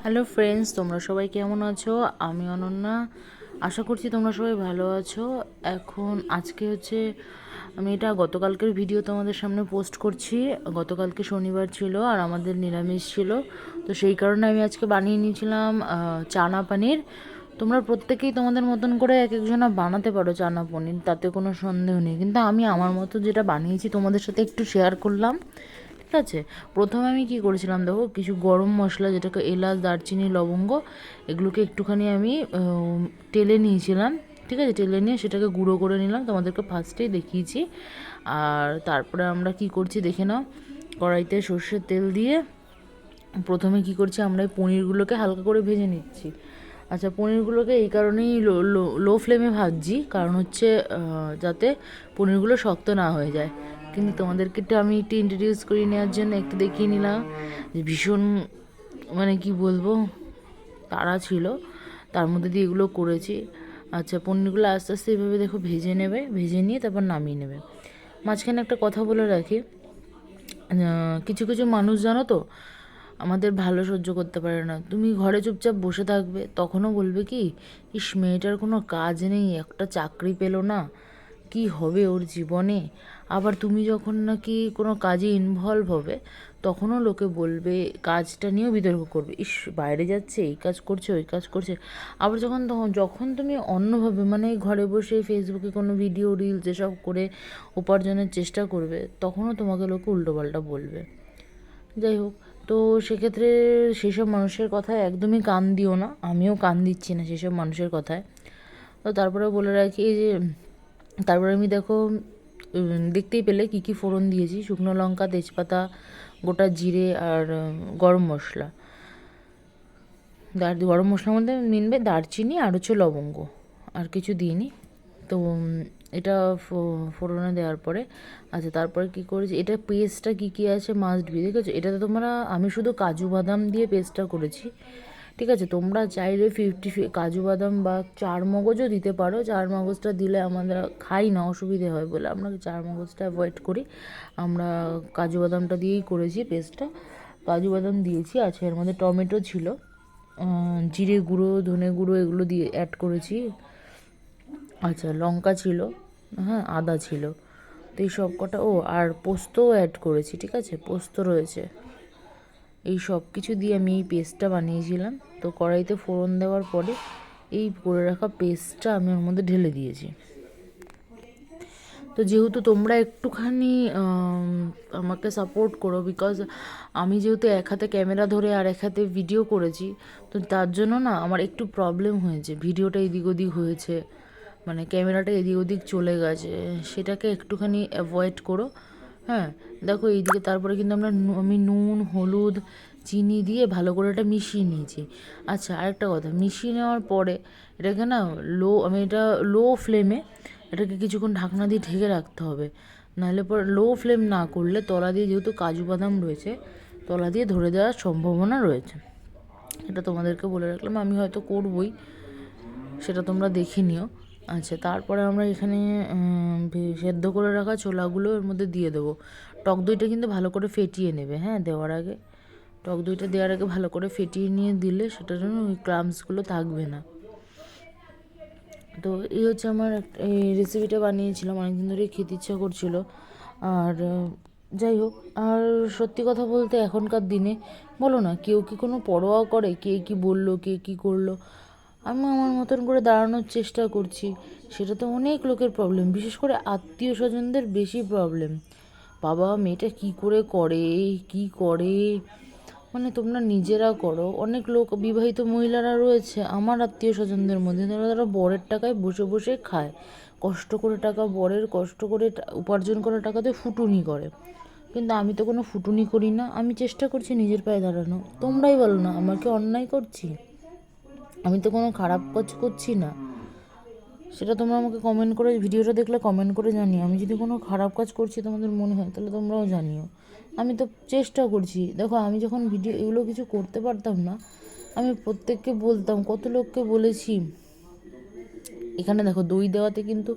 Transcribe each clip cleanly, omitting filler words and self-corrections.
Hello friends, তোমরা সবাই কেমন আছো? আমি অনন্যা। আশা করছি তোমরা সবাই ভালো আছো। আজকে হচ্ছে আমি এটা গতকালকের ভিডিও তোমাদের সামনে পোস্ট করছি। গতকালকে শনিবার ছিল আর আমাদের নিরামিষ ছিল, তো সেই কারণে আমি আজকে বানিয়ে নিয়েছিলাম চানা পনির। তোমরা প্রত্যেকেই তোমাদের মতন করে এক একজনা বানাতে পারো চানা পনির, তাতে কোনো সন্দেহ নেই, কিন্তু আমি আমার মতো যেটা বানিয়েছি তোমাদের সাথে একটু শেয়ার করলাম। ঠিক আছে, প্রথমে আমি কি করেছিলাম দেখো, কিছু গরম মশলা যেটাকে এলাচ, দারচিনি, লবঙ্গ, এগুলোকে একটুখানি আমি টেলে নিয়েছিলাম। ঠিক আছে, টেলে নিয়ে সেটাকে গুঁড়ো করে নিলাম, তোমাদেরকে ফার্স্টেই দেখিয়েছি। আর তারপরে আমরা কি করছি দেখে নাও। কড়াইতে সর্ষের তেল দিয়ে প্রথমে কি করছি, আমরা এই পনিরগুলোকে হালকা করে ভেজে নিচ্ছি। আচ্ছা, পনিরগুলোকে এই কারণেই লো ফ্লেমে ভাজছি, কারণ হচ্ছে যাতে পনিরগুলো শক্ত না হয়ে যায়। কিন্তু তোমাদেরকে আমি একটু ইন্ট্রোডিউস করে নেওয়ার জন্য একটু দেখিয়ে নিলাম যে ভীষণ মানে কি বলবো তাড়া ছিল, তার মধ্যে দিয়ে এগুলো করেছি। আচ্ছা, পনিরগুলো আস্তে আস্তে এইভাবে দেখো ভেজে নেবে, ভেজে নিয়ে তারপর নামিয়ে নেবে। মাঝখানে একটা কথা বলে রাখি, কিছু কিছু মানুষ জানো তো আমাদের ভালো সহ্য করতে পারে না। তুমি ঘরে চুপচাপ বসে থাকবে, তখনও বলবে কি, ইস মেয়েটার কোনো কাজ নেই, একটা চাকরি পেলো না, কি হবে ওর জীবনে। আবার তুমি যখন নাকি কোনো কাজে ইনভলভ হবে, তখনও লোকে বলবে, কাজটা নিয়েও বিতর্ক করবে, ইস বাইরে যাচ্ছে, এই কাজ করছে, ওই কাজ করছে। আবার যখন তুমি অন্যভাবে মানে ঘরে বসে ফেসবুকে কোনো ভিডিও, রিলস এসব করে উপার্জনের চেষ্টা করবে, তখনও তোমাকে লোকে উল্টোপাল্টা বলবে। যাই হোক, তো সেক্ষেত্রে সেসব মানুষের কথায় একদমই কান দিও না, আমিও কান দিচ্ছি না সেসব মানুষের কথায়। তো তারপরে বলে রাখি যে তারপরে আমি দেখো দেখতেই পেলে কী কী ফোড়ন দিয়েছি, শুকনো লঙ্কা, তেজপাতা, গোটা জিরে আর গরম মশলা। গরম মশলার মধ্যে মিনবে দারচিনি আর হচ্ছে লবঙ্গ, আর কিছু দিইনি। তো এটা ফোড়নে দেওয়ার পরে, আচ্ছা তারপরে কী করেছি, এটা পেস্টটা কী কী আছে মাস্ট বি, ঠিক আছে। এটাতে তোমরা, আমি শুধু কাজু বাদাম দিয়ে পেস্টটা করেছি। ঠিক আছে, তোমরা চাইলে কাজু বাদাম বা চার মগজও দিতে পারো। চার মগজটা দিলে আমরা খাই না, অসুবিধে হয় বলে আমরা চার মগজটা অ্যাভয়েড করি। আমরা কাজু বাদামটা দিয়েই করেছি পেস্টটা, কাজু বাদাম দিয়েছি। আচ্ছা, এর মধ্যে টমেটো ছিল, জিরে গুঁড়ো, ধনে গুঁড়ো এগুলো দিয়ে অ্যাড করেছি। আচ্ছা, লঙ্কা ছিল, হ্যাঁ আদা ছিল। তো এই সব কটা, আর পোস্তও অ্যাড করেছি, ঠিক আছে, পোস্ত রয়েছে। এই সব কিছু দিয়ে আমি এই পেস্টটা বানিয়েছিলাম। তো কড়াইতে ফোড়ন দেওয়ার পরে এই করে রাখা পেস্টটা আমি ওর মধ্যে ঢেলে দিয়েছি। তো যেহেতু তোমরা একটুখানি আমাকে সাপোর্ট করো, বিকজ আমি যেহেতু এক হাতে ক্যামেরা ধরে আর এক হাতে ভিডিও করেছি, তো তার জন্য না আমার একটু প্রবলেম হয়েছে, ভিডিওটা এদিক ওদিক হয়েছে, মানে ক্যামেরাটা এদিক ওদিক চলে গেছে, সেটাকে একটুখানি অ্যাভয়েড করো। হ্যাঁ, দেখো এইদিকে তারপরে কিন্তু আমি নুন, হলুদ, চিনি দিয়ে ভালো করে এটা মিশিয়ে নিয়েছি। আচ্ছা, আরেকটা কথা, মিশিয়ে নেওয়ার পরে এটাকে না আমি এটা লো ফ্লেমে এটাকে কিছুক্ষণ ঢাকনা দিয়ে ঢেকে রাখতে হবে। নাহলে পরে লো ফ্লেম না করলে তলা দিয়ে, যেহেতু কাজু বাদাম রয়েছে, তলা দিয়ে ধরে দেওয়ার সম্ভাবনা রয়েছে। এটা তোমাদেরকে বলে রাখলাম, আমি হয়তো করবই, সেটা তোমরা দেখে নিও। আচ্ছা, তারপরে আমরা এখানে সেদ্ধ করে রাখা ছোলাগুলো এর মধ্যে দিয়ে দেবো। টক দইটা কিন্তু ভালো করে ফেটিয়ে নেবে, হ্যাঁ দেওয়ার আগে, টক দইটা দেওয়ার আগে ভালো করে ফেটিয়ে নিয়ে দিলে সেটার জন্য ওই ক্রাম্পসগুলো থাকবে না। তো এই হচ্ছে আমার এই রেসিপিটা বানিয়েছিলাম, অনেকদিন ধরেই খেতে ইচ্ছা করছিল। আর যাই হোক, আর সত্যি কথা বলতে এখনকার দিনে বলো না, কেউ কি কোনো পরোয়া করে কে কি বললো, কে কি করলো। আমি আমার মতন করে দাঁড়ানোর চেষ্টা করছি, সেটা তো অনেক লোকের প্রবলেম, বিশেষ করে আত্মীয় স্বজনদের বেশি প্রবলেম। বাবা মেয়েটা কি করে করে, কি করে, মানে তোমরা নিজেরা করো। অনেক লোক, বিবাহিত মহিলারা রয়েছে আমার আত্মীয় স্বজনদের মধ্যে, তারা বরের টাকায় বসে বসে খায়, কষ্ট করে টাকা, বরের কষ্ট করে উপার্জন করা টাকাতে ফুটুনি করে। কিন্তু আমি তো কোনো ফুটুনি করি না, আমি চেষ্টা করছি নিজের পায়ে দাঁড়ানো। তোমরাই বলো না, আমাকে অন্যায় করছি? আমি তো কোনো খারাপ কাজ করছি না। সেটা তোমরা আমাকে কমেন্ট করে, ভিডিওটা দেখলে কমেন্ট করে জানিও। আমি যদি কোনো খারাপ কাজ করছি তোমাদের মনে হয়, তাহলে তোমরাও জানিও। আমি তো চেষ্টা করছি। দেখো, আমি যখন ভিডিও এগুলো কিছু করতে পারতাম না, আমি প্রত্যেককে বলতাম, কত লোককে বলেছি। এখানে দেখো দই দেওয়াতে কিন্তু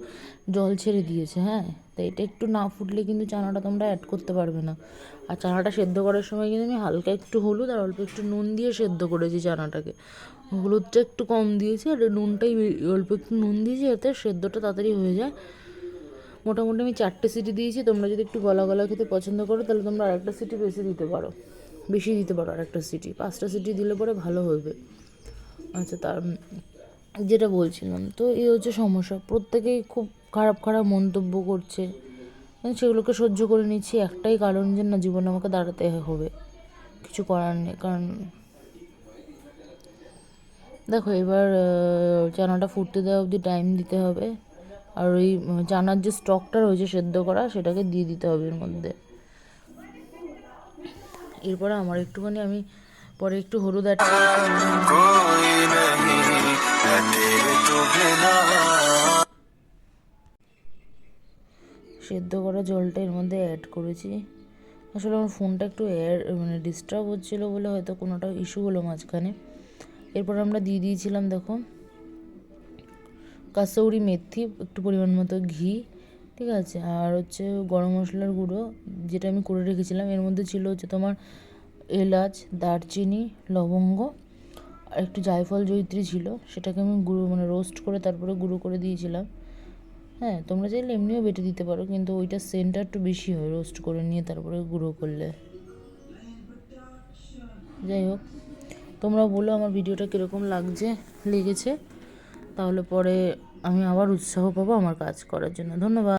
জল ছেড়ে দিয়েছে, হ্যাঁ তো এটা একটু না ফুটলে কিন্তু চানাটা তোমরা অ্যাড করতে পারবে না। আর চানাটা সেদ্ধ করার সময় কিন্তু আমি হালকা একটু হলুদ আর অল্প একটু নুন দিয়ে সেদ্ধ করেছি চানাটাকে। হলুদটা একটু কম দিয়েছি আর নুনটাই অল্প একটু নুন দিয়েছি, যাতে সেদ্ধটা তাড়াতাড়ি হয়ে যায়। মোটামুটি আমি 4টে সিটি দিয়েছি। তোমরা যদি একটু গলা গলা খেতে পছন্দ করো তাহলে তোমরা আরেকটা সিটি বেশি দিতে পারো, আরেকটা সিটি, 5টা সিটি দিলে পরে ভালো হবে। আচ্ছা, তার যেটা বলছিলাম, তো এই হচ্ছে সমস্যা। প্রত্যেকেই খুব খারাপ খারাপ মন্তব্য করছে, সেগুলোকে সহ্য করে নিচ্ছি। একটাই কারণ যে না, জীবনে আমাকে দাঁড়াতে হবে, কিছু করার নেই। কারণ দেখো, এবার চানাটা ফুটতে দেওয়া অবধি টাইম দিতে হবে। আর ওই চানার যে স্টকটা রয়েছে সেদ্ধ করা, সেটাকে দিয়ে দিতে হবে এর মধ্যে। এরপরে আমার একটুখানি আমি পরে একটু হলুদ অ্যাড সেদ্ধ করা জলটা এর মধ্যে অ্যাড করেছি। আসলে আমার ফোনটা একটু ডিস্টার্ব হচ্ছিলো বলে হয়তো কোনোটা ইস্যু হলো মাঝখানে। এরপর আমরা দিয়ে দিয়েছিলাম, দেখো, কাসৌরি মেথি, একটু পরিমাণ মতো ঘি, ঠিক আছে, আর হচ্ছে গরম মশলার গুঁড়ো যেটা আমি করে রেখেছিলাম। এর মধ্যে ছিল হচ্ছে তোমার এলাচ, দারচিনি, লবঙ্গ আর একটু জায়ফল জয়িত্রী ছিল, সেটাকে আমি গুঁড়ো রোস্ট করে তারপরে গুঁড়ো করে দিয়েছিলাম। হ্যাঁ, তোমরা চাইলে এমনিও বেটে দিতে পারো, কিন্তু ওইটা সেন্টটা একটু বেশি হয় রোস্ট করে নিয়ে তারপরে গুঁড়ো করলে। যাই হোক, তোমরা বলো আমার ভিডিওটা কীরকম লেগেছে, তাহলে পরে আমি আবার উৎসাহ পাবো আমার কাজ করার জন্য। ধন্যবাদ।